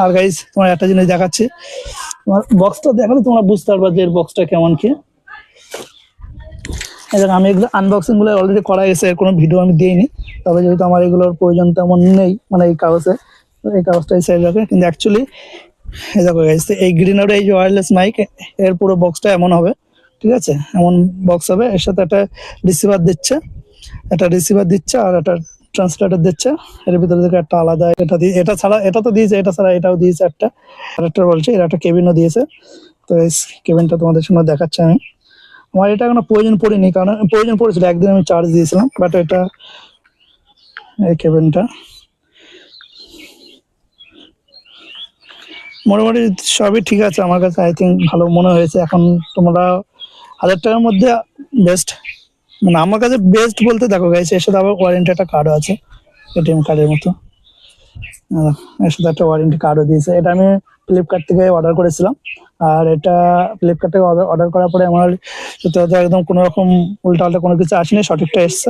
আর guys তোমার একটা জিনিস দেখাচ্ছি, তোমার বক্সটা দেখালে তোমরা বুঝতে পারবা যে এর বক্সটা কেমন কি। আমি এগুলো আনবক্সিং গুলো অলরেডি করা গেছে, এর কোনো ভিডিও আমি দিইনি, তবে যেহেতু আমার এগুলোর প্রয়োজন তেমন নেই, মানে এই কাগজে, এই কাগজটাই সেভ রাখে। কিন্তু অ্যাকচুয়ালি এই দেখো গাইস, এই গ্রিনার এই যে ওয়্যারলেস মাইক, এর পুরো বক্সটা এমন হবে, ঠিক আছে, এমন বক্স হবে। এর সাথে একটা রিসিভার দিচ্ছে, আর একটা ট্রান্সলেটর দিচ্ছে। এর ভিতরে থেকে একটা আলাদা এটা দিয়ে, এটা ছাড়া এটা তো দিয়েছে, এটা ছাড়া এটাও দিয়েছে একটা, আরেকটা বলছে এর একটা কেবিনও দিয়েছে। তো এই কেবিনটা তোমাদের সামনে দেখাচ্ছি আমি। আমার এটা কোনো প্রয়োজন পড়েনি, কারণ প্রয়োজন পড়েছিল একদিন আমি চার্জ দিয়েছিলাম, বাট এটা এই কেবিনটা মোটামুটি সবই ঠিক আছে আমার কাছে, আই থিঙ্ক ভালো মনে হয়েছে। এখন তোমরা 1000 টাকার মধ্যে বেস্ট, মানে আমার কাছে বেস্ট বলতে দেখো গাইছে, এর সাথে আবার ওয়ারেন্টি একটা কার্ডও আছে, এটিএম কার্ডের মতো। এর সাথে একটা ওয়ারেন্টি কার্ডও দিয়েছে। এটা আমি ফ্লিপকার্ট থেকে অর্ডার করেছিলাম, আর এটা ফ্লিপকার্ট থেকে অর্ডার করার পরে আমার সত্যি কথা একদম কোনো রকম উল্টাপাল্টা কোনো কিছু আসেনি, সঠিকটা এসছে।